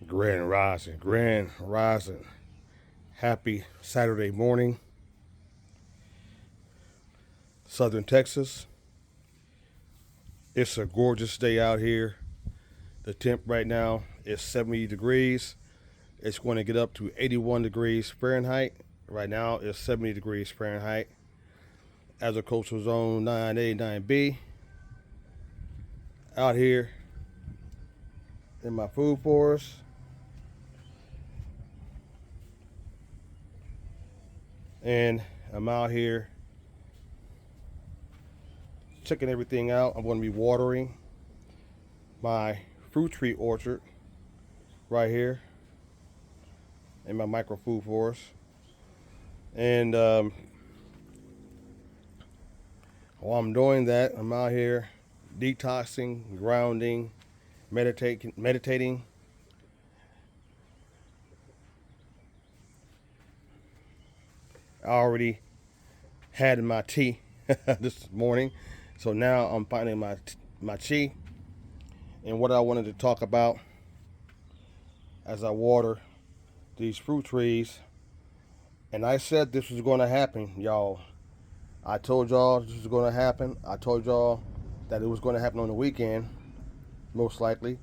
Grand Rising. Happy Saturday morning, Southern Texas. It's a gorgeous day out here. The temp right now is 70 degrees. It's going to get up to 81 degrees Fahrenheit. Right now it's 70 degrees Fahrenheit. Agricultural zone 9A, 9B. Out here in my food forest. And I'm out here checking everything out. I'm going to be watering my fruit tree orchard right here in my micro food forest. And while I'm doing that, I'm out here detoxing, grounding, meditating. I already had my tea this morning, so now I'm finding my tea. And what I wanted to talk about as I water these fruit trees, and I said this was going to happen, y'all. I told y'all this was going to happen. I told y'all that it was going to happen on the weekend, most likely.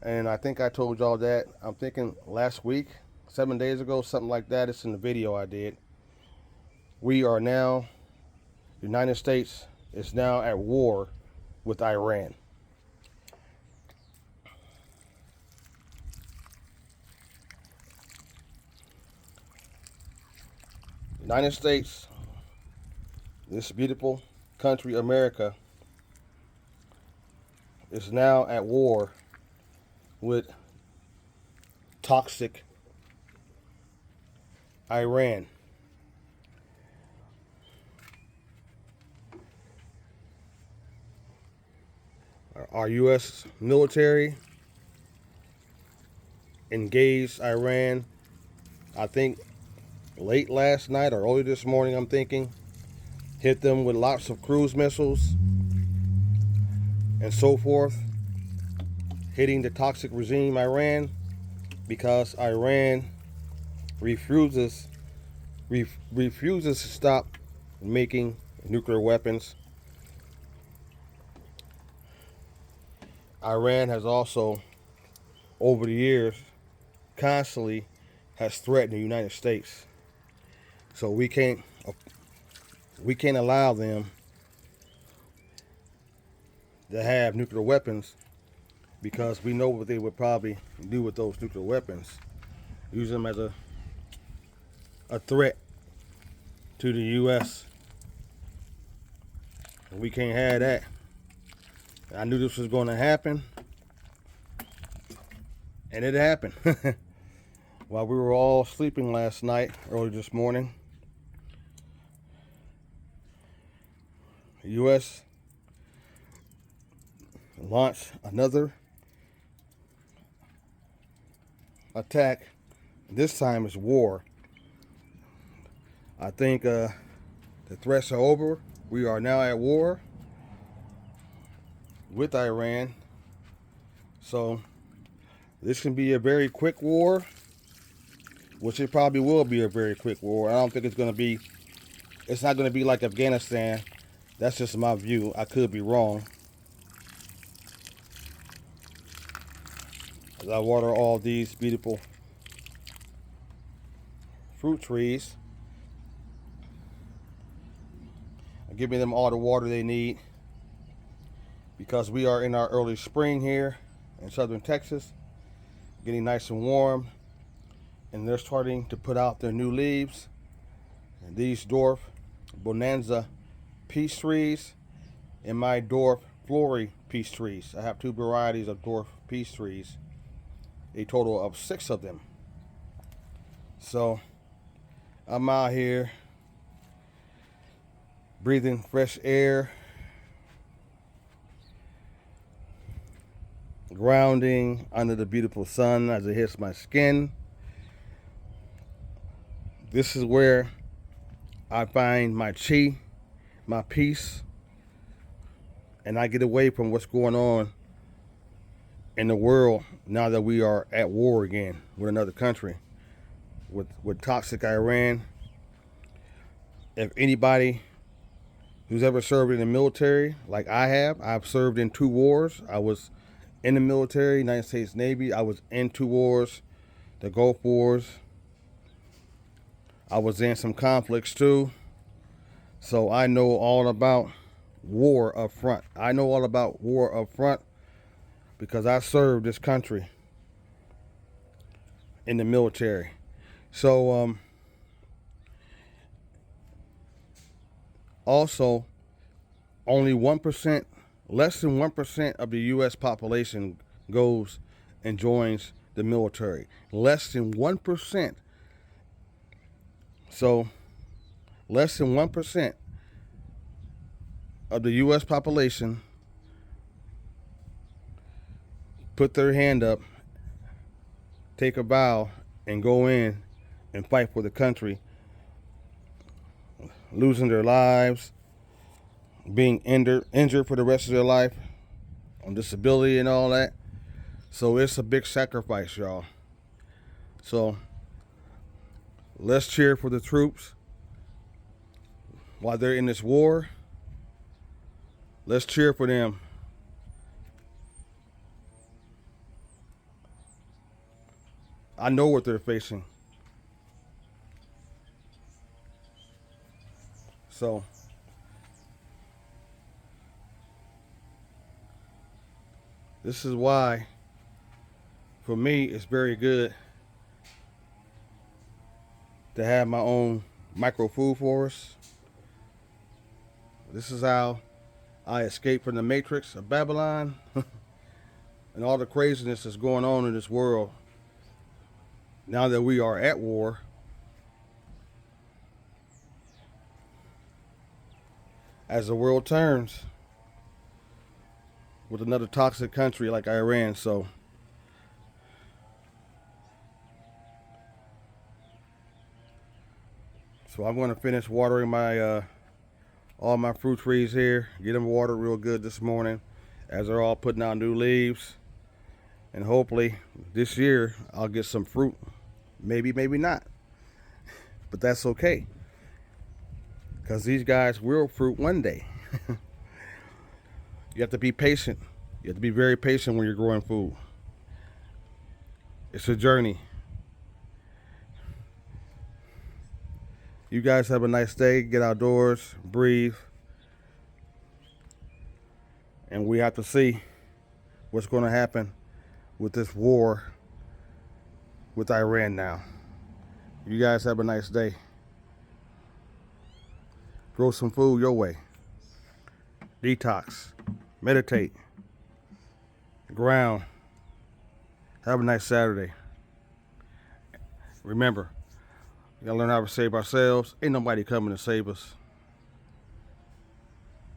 And I think I told y'all that, I'm thinking last week, 7 days ago, something like that. It's in the video I did. We are now, the United States is now at war with Iran. United States, this beautiful country, America, is now at war with toxic Iran. Our U.S. military engaged Iran, I think, late last night or early this morning, I'm thinking. Hit them with lots of cruise missiles and so forth, hitting the toxic regime Iran, because Iran refuses to stop making nuclear weapons. Iran has also, over the years, constantly has threatened the United States. So we can't allow them to have nuclear weapons, because we know what they would probably do with those nuclear weapons. Use them as a threat to the U.S. We can't have that. I knew this was going to happen, and it happened. While we were all sleeping last night, early this morning, the U.S. launched another attack. This time it's war. I think the threats are over. We are now at war with Iran. So this can be a very quick war, which it probably will be a very quick war. I don't think it's not going to be like Afghanistan. That's just my view. I could be wrong. As I water all these beautiful fruit trees, I'm giving them all the water they need, because we are in our early spring here in southern Texas, getting nice and warm, and they're starting to put out their new leaves. And these dwarf bonanza peach trees and my dwarf flory peach trees. I have two varieties of dwarf peach trees, a total of 6 of them. So I'm out here breathing fresh air, grounding under the beautiful sun as it hits my skin. This is where I find my chi, my peace, and I get away from what's going on in the world now that we are at war again with another country, with toxic Iran. If anybody who's ever served in the military, like I have, I've served in 2 wars. I was in the military, United States Navy. I was in 2 wars, the Gulf Wars. I was in some conflicts too. So I know all about war up front. I know all about war up front because I served this country in the military. So also, only 1%, less than 1% of the U.S. population goes and joins the military. Less than 1%. So, less than 1% of the U.S. population put their hand up, take a vow, and go in and fight for the country, losing their lives, being injured for the rest of their life, on disability and all that. So it's a big sacrifice, y'all. So let's cheer for the troops while they're in this war. Let's cheer for them. I know what they're facing. So this is why, for me, it's very good to have my own micro food forest. This is how I escaped from the matrix of Babylon and all the craziness that's going on in this world now that we are at war. As the world turns with another toxic country like Iran. So I'm going to finish watering my all my fruit trees here. Get them watered real good this morning as they're all putting out new leaves. And hopefully this year I'll get some fruit. Maybe, maybe not. But that's okay. Because these guys will fruit one day. You have to be patient. You have to be very patient when you're growing food. It's a journey. You guys have a nice day. Get outdoors, breathe. And we have to see what's going to happen with this war with Iran now. You guys have a nice day. Grow some food your way. Detox. Meditate. Ground. Have a nice Saturday. Remember, we gotta learn how to save ourselves. Ain't nobody coming to save us.